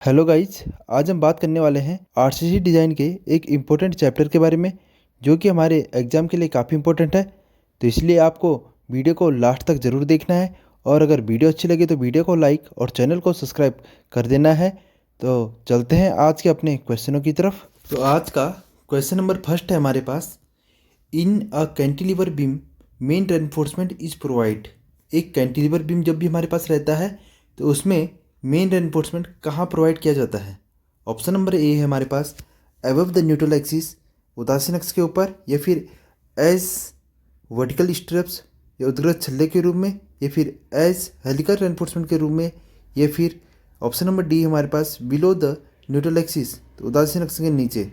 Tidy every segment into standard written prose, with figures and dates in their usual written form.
Hello guys, आज हम बात करने वाले हैं आरसीसी डिज़ाइन के एक इम्पोर्टेंट चैप्टर के बारे में जो कि हमारे एग्ज़ाम के लिए काफ़ी इम्पोर्टेंट है। तो इसलिए आपको वीडियो को लास्ट तक ज़रूर देखना है और अगर वीडियो अच्छी लगे तो वीडियो को लाइक और चैनल को सब्सक्राइब कर देना है। तो चलते हैं आज के अपने क्वेश्चनों की तरफ। तो आज का क्वेश्चन नंबर फर्स्ट है हमारे पास, in a cantilever beam main reinforcement is provide. एक कैंटिलीवर बीम जब भी हमारे पास रहता है तो उसमें मेन रेनफोर्समेंट कहाँ प्रोवाइड किया जाता है। ऑप्शन नंबर ए है हमारे पास अबव द न्यूट्रल एक्सिस, उदासीन अक्ष के ऊपर, या फिर एज वर्टिकल स्ट्रेप्स या उद्गत छल्ले के रूप में, या फिर एज हेलिकल रेनफोर्समेंट के रूप में, या फिर ऑप्शन नंबर डी हमारे पास बिलो द न्यूट्रल एक्सिस, तो उदासीन अक्ष के नीचे।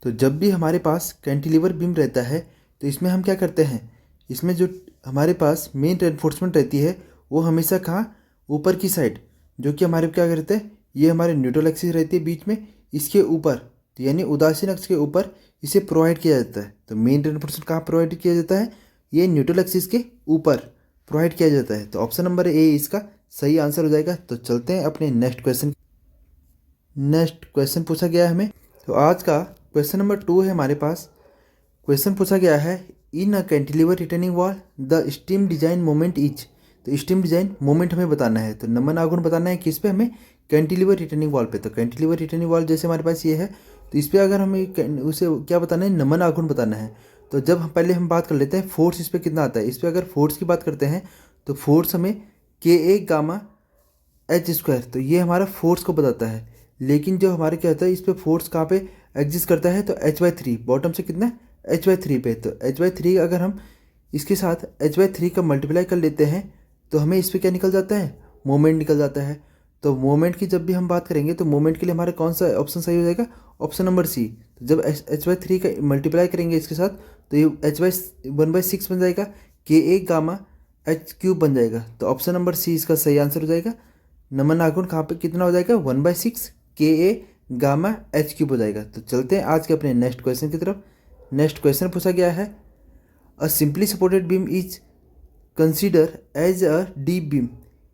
तो जब भी हमारे पास कैंटिलीवर बीम रहता है तो इसमें हम क्या करते हैं, इसमें जो हमारे पास मेन रेनफोर्समेंट रहती है वो हमेशा कहाँ, ऊपर की साइड, जो कि हमारे क्या करते हैं, ये हमारे न्यूट्रल एक्सिस रहती है बीच में, इसके ऊपर, तो यानी उदासीन अक्ष के ऊपर इसे प्रोवाइड किया जाता है। तो मेन रेनफोर्समेंट कहाँ प्रोवाइड किया जाता है, ये न्यूट्रल एक्सिस के ऊपर प्रोवाइड किया जाता है। तो ऑप्शन नंबर ए इसका सही आंसर हो जाएगा। तो चलते हैं अपने नेक्स्ट क्वेश्चन पूछा गया है हमें। तो आज का क्वेश्चन नंबर 2 है हमारे पास। क्वेश्चन पूछा गया है, in a cantilever returning wall the stem design moment is. तो स्टीम डिजाइन मोमेंट हमें बताना है, तो नमन आघूर्ण बताना है किस पे, हमें कैंटिलीवर रिटर्निंग वॉल पे। तो कैंटिलीवर रिटर्निंग वॉल जैसे हमारे पास ये है, तो इस पर अगर हमें उसे क्या बताना है, नमन आघूर्ण बताना है। तो जब हम पहले बात कर लेते हैं फोर्स इस पर कितना आता है। इस पर अगर फोर्स की बात करते हैं तो फोर्स हमें के ए गामा एच स्क्वायर, तो ये हमारा फोर्स को बताता है। लेकिन जो हमारे क्या होता है, इस पर फोर्स कहाँ पे एग्जिस्ट करता है, तो h/3 बॉटम से कितना, h/3 पे। तो h/3 अगर हम इसके साथ h/3 का मल्टीप्लाई कर लेते हैं तो हमें इस पर क्या निकल जाता है, मोमेंट निकल जाता है। तो मोमेंट की जब भी हम बात करेंगे तो मोमेंट के लिए हमारा कौन सा ऑप्शन सही हो जाएगा, ऑप्शन नंबर सी। तो जब h/3 का मल्टीप्लाई करेंगे इसके साथ तो ये h/1/6 बन जाएगा, के ए गामा h³ बन जाएगा। तो ऑप्शन नंबर सी इसका सही आंसर हो जाएगा। नमन आघूर्ण कहाँ पे कितना हो जाएगा, 1/6 के ए गामा h³ हो जाएगा। तो चलते हैं आज के अपने नेक्स्ट क्वेश्चन की तरफ। नेक्स्ट क्वेश्चन पूछा गया है, a simply supported beam is consider as a deep beam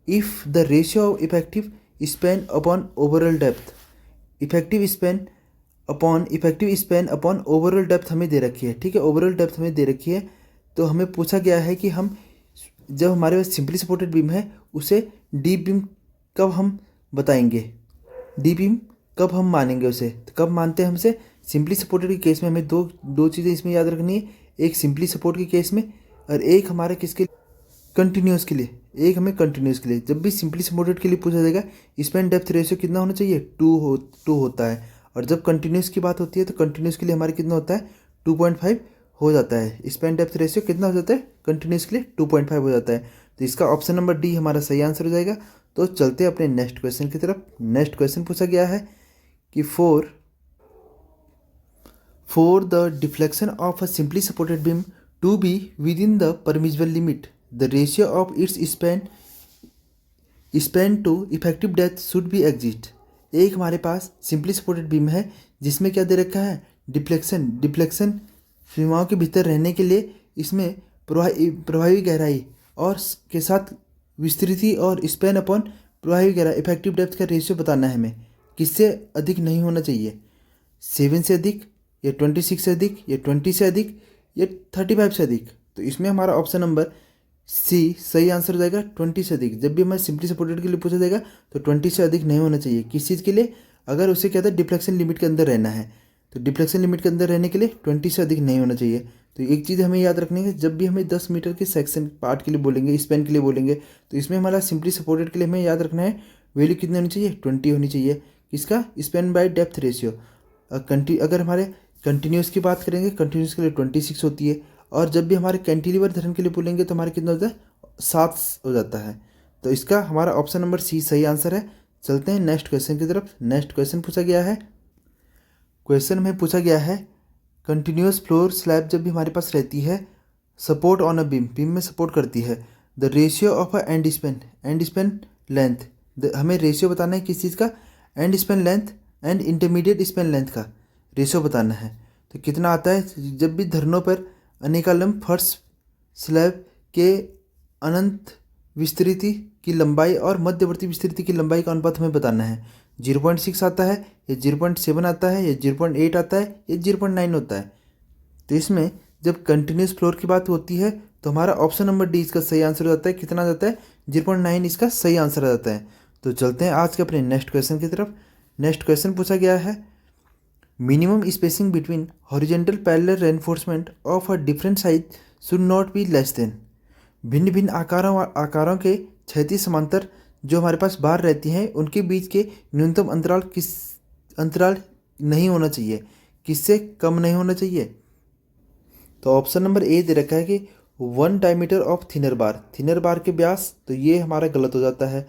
if the ratio of effective span upon overall depth. Effective span upon overall depth हमें दे रखी है, ठीक है, ओवरऑल डेप्थ हमें दे रखी है। तो हमें पूछा गया है कि हम जब हमारे पास सिंपली सपोर्टेड बीम है उसे डीप बीम कब हम बताएंगे, डीप बीम कब हम मानेंगे उसे, तो कब मानते हैं हमसे, सिंपली सपोर्टेड के केस में हमें दो चीज़ें इसमें याद रखनी है, एक सिंपली सपोर्ट के केस में और एक हमारे किसके, कंटिन्यूस के लिए, एक हमें कंटिन्यूस के लिए। जब भी सिंपली सपोर्टेड के लिए पूछा जाएगा स्पैन डेप्थ रेशियो कितना होना चाहिए, 2 होता है। और जब कंटिन्यूस की बात होती है तो कंटिन्यूस के लिए हमारे कितना होता है, 2.5 हो जाता है। स्पैन डेप्थ रेशियो कितना हो जाता है, कंटिन्यूस के लिए 2.5 हो जाता है। तो इसका ऑप्शन नंबर डी हमारा सही आंसर हो जाएगा। तो चलते हैं अपने नेक्स्ट क्वेश्चन की तरफ। नेक्स्ट क्वेश्चन पूछा गया है कि for the deflection of a simply supported beam to be within the permissible limit the ratio of its span to effective depth should be exist. एक हमारे पास सिंपली सपोर्टेड बीम है जिसमें क्या दे रखा है, डिफ्लेक्शन सीमाओं के भीतर रहने के लिए इसमें प्रभावी गहराई और के साथ विस्तृति और स्पैन अपॉन प्रभावी गहराई इफेक्टिव डेप्थ का रेशियो बताना है हमें, किससे अधिक नहीं होना चाहिए, 7 से अधिक या 26 से अधिक या 20 से अधिक या 35 से अधिक। तो इसमें हमारा ऑप्शन नंबर सी सही आंसर हो जाएगा, 20 से अधिक। जब भी हमें सिंपली सपोर्टेड के लिए पूछा जाएगा तो 20 से अधिक नहीं होना चाहिए, किस चीज़ के लिए, अगर उसे क्या था, डिफ्लेक्शन लिमिट के अंदर रहना है। तो डिफ्लेक्शन लिमिट के अंदर रहने के लिए 20 से अधिक नहीं होना चाहिए। तो एक चीज़ हमें याद रखनी है, जब भी हमें 10 मीटर के सेक्शन पार्ट के लिए बोलेंगे, स्पैन के लिए बोलेंगे, तो इसमें हमारा सिंपली सपोर्टेड के लिए हमें याद रखना है वैल्यू कितनी होनी चाहिए, 20 होनी चाहिए। इसका स्पैन बाय डेप्थ रेशियो। अगर हमारे कंटिन्यूस की बात करेंगे, कंटिन्यूस के लिए 26 होती है। और जब भी हमारे कैंटिलीवर धरण के लिए बोलेंगे तो हमारे कितना होता है, 7 हो जाता है। तो इसका हमारा ऑप्शन नंबर सी सही आंसर है। चलते हैं नेक्स्ट क्वेश्चन की तरफ। नेक्स्ट क्वेश्चन पूछा गया है, क्वेश्चन में पूछा गया है, कंटिन्यूस फ्लोर स्लैब जब भी हमारे पास रहती है, सपोर्ट ऑन अ बीम में सपोर्ट करती है, the ratio of a and span length, हमें रेशियो बताना है किस चीज़ का, and span length and intermediate span length का रेशियो बताना है। तो कितना आता है, जब भी धरनों पर अनेकालम फर्श स्लैब के अनंत विस्तृति की लंबाई और मध्यवर्ती विस्तृति की लंबाई का अनुपात हमें बताना है। 0.6 आता है या 0.7 आता है या 0.8 आता है या 0.9 होता है। तो इसमें जब कंटिन्यूस फ्लोर की बात होती है तो हमारा ऑप्शन नंबर डी इसका सही आंसर हो जाता है। कितना आ जाता है? 0.9 इसका सही आंसर आ जाता है। तो चलते हैं आज के अपने नेक्स्ट क्वेश्चन की तरफ। नेक्स्ट क्वेश्चन पूछा गया है, minimum spacing between horizontal parallel reinforcement of a different size should not be less than. भिन्न भिन्न आकारों के क्षैतिज समांतर जो हमारे पास बार रहती हैं उनके बीच के न्यूनतम अंतराल नहीं होना चाहिए, किससे कम नहीं होना चाहिए। तो ऑप्शन नंबर ए दे रखा है कि 1 डायमीटर ऑफ थिनर बार के व्यास, तो ये हमारा गलत हो जाता है।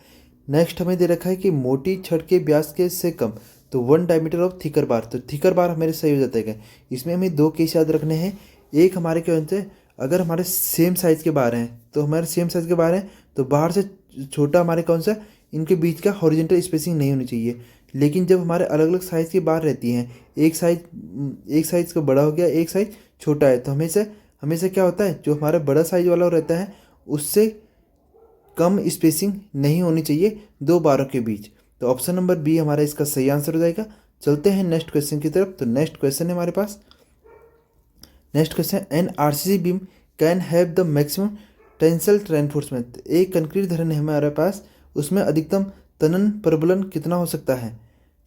नेक्स्ट हमें दे रखा है कि मोटी छड़ के व्यास के से कम, तो 1 डायमीटर ऑफ थिकर बार, तो थिकर बार हमारे सही हो जाता है। इसमें हमें 2 केस याद रखने हैं। एक हमारे क्या होते हैं, अगर हमारे सेम साइज़ के बार हैं तो हमारे सेम साइज़ के बार हैं तो बाहर से छोटा हमारे कौन सा, इनके बीच का हॉरिजेंटल स्पेसिंग नहीं होनी चाहिए। लेकिन जब हमारे अलग अलग साइज़ की बार रहती हैं, एक साइज़ का बड़ा हो गया, एक साइज़ छोटा है, तो हमेशा क्या होता है, जो हमारा बड़ा साइज़ वाला रहता है उससे कम स्पेसिंग नहीं होनी चाहिए 2 बारों के बीच। तो ऑप्शन नंबर बी हमारा इसका सही आंसर हो जाएगा। चलते हैं नेक्स्ट क्वेश्चन की तरफ। तो नेक्स्ट क्वेश्चन है हमारे पास, next question, an RCC beam can have the maximum tensile reinforcement. एक कंक्रीट धरन है हमारे पास, उसमें अधिकतम तनन प्रबलन कितना हो सकता है।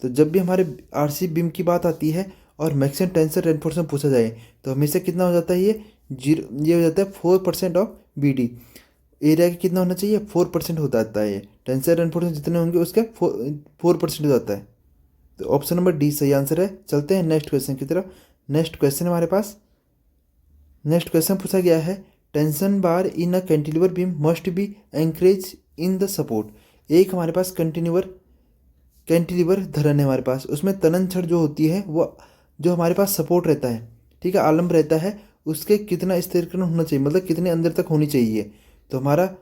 तो जब भी हमारे आरसीसी बीम की बात आती है और मैक्सिमम टेंसल रेनफोर्समेंट पूछा जाए तो हमेशा कितना हो जाता है, ये हो जाता है 4% ऑफ बीडी। एरिया का कितना होना चाहिए, 4% हो जाता है। ये टेंसल रेनफोर्समेंट जितने होंगे उसका 4% हो जाता है। तो ऑप्शन नंबर डी सही आंसर है। चलते हैं नेक्स्ट क्वेश्चन की तरफ। नेक्स्ट क्वेश्चन हमारे पास, नेक्स्ट क्वेश्चन पूछा गया है, tension bar in a cantilever beam must be anchorage in the support. एक हमारे पास कैंटिलीवर धरन है हमारे पास, उसमें तनन छड़ जो होती है वो जो हमारे पास सपोर्ट रहता है, ठीक है, आलम्ब रहता है, उसके कितना स्थिरीकरण होना चाहिए, मतलब कितने अंदर तक होनी चाहिए। तो हमारा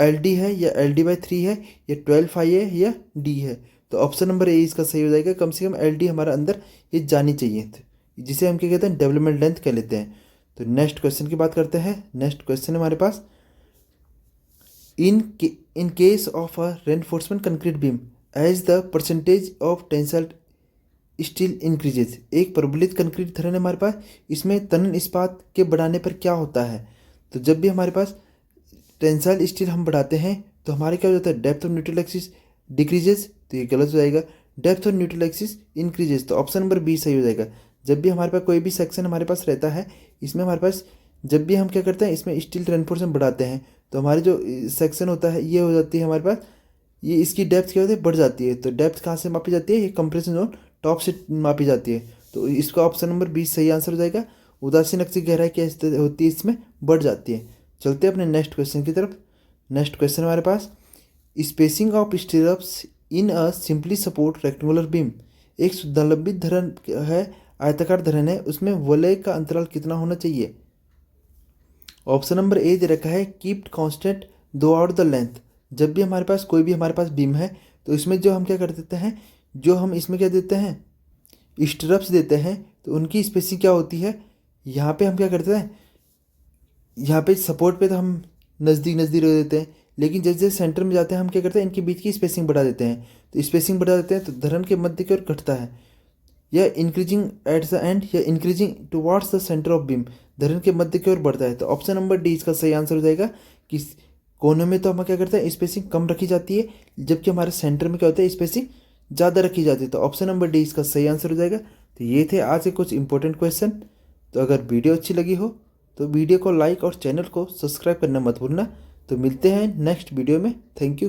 LD है या LD/3 है या 12 है या D है। तो ऑप्शन नंबर ए इसका सही हो जाएगा। कम से कम LD हमारा अंदर ये जानी चाहिए, जिसे हम क्या कहते हैं, डेवलपमेंट लेंथ कह लेते हैं। तो नेक्स्ट क्वेश्चन की बात करते हैं। नेक्स्ट क्वेश्चन है हमारे पास, in case of a reinforcement concrete beam as the percentage of tensile steel increases. एक प्रबलित कंक्रीट धरन है हमारे पास, इसमें तनन इस्पात के बढ़ाने पर क्या होता है। तो जब भी हमारे पास टेंसाइल स्टील हम बढ़ाते हैं तो हमारे क्या हो जाता है, depth of neutral axis decreases, तो ये गलत हो जाएगा। Depth of neutral axis increases, तो ऑप्शन नंबर बी सही हो जाएगा। जब भी हमारे पास कोई भी सेक्शन हमारे पास रहता है, इसमें हमारे पास जब भी हम क्या करते हैं, इसमें स्टील रेनफोर्समेंट बढ़ाते हैं तो हमारे जो सेक्शन होता है ये हो जाती है हमारे पास, ये इसकी डेप्थ क्या होती है, बढ़ जाती है। तो डेप्थ कहाँ से मापी जाती है, ये कंप्रेशन जोन टॉप से मापी जाती है। तो इसका ऑप्शन नंबर बी सही आंसर हो जाएगा। उदासीन अक्ष की गहराई क्या होती है, इसमें बढ़ जाती है। चलते हैं अपने नेक्स्ट क्वेश्चन की तरफ। नेक्स्ट क्वेश्चन हमारे पास, spacing of stirrups in a simply support rectangular beam. एक सुदलंबित धरन है, आयताकार धरन है, उसमें वलय का अंतराल कितना होना चाहिए। ऑप्शन नंबर ए दे रखा है, keep constant through out the length. जब भी हमारे पास कोई भी हमारे पास बीम है तो इसमें जो हम क्या कर देते हैं, जो हम इसमें क्या देते हैं, स्टीरअप्स देते हैं, तो उनकी स्पेसिंग क्या होती है, यहाँ पे हम क्या करते हैं, यहाँ पे सपोर्ट पे तो हम नज़दीक रख देते हैं, लेकिन जैसे जैसे सेंटर में जाते हैं हम क्या करते हैं, इनके बीच की स्पेसिंग बढ़ा देते हैं। तो स्पेसिंग बढ़ा देते हैं तो धरन के मध्य की ओर घटता है, या इंक्रीजिंग एट द एंड या increasing towards the centre of beam, धरन के मध्य की ओर बढ़ता है। तो ऑप्शन नंबर डी इसका सही आंसर हो जाएगा कि कोने में तो हम क्या करते हैं, स्पेसिंग कम रखी जाती है, जबकि हमारे सेंटर में क्या होता है, स्पेसिंग ज़्यादा रखी जाती है। तो ऑप्शन नंबर डी इसका सही आंसर हो जाएगा। तो ये थे आज के कुछ इंपॉर्टेंट क्वेश्चन। तो अगर वीडियो अच्छी लगी हो तो वीडियो को लाइक और चैनल को सब्सक्राइब करना मत भूलना। तो मिलते हैं नेक्स्ट वीडियो में। Thank you.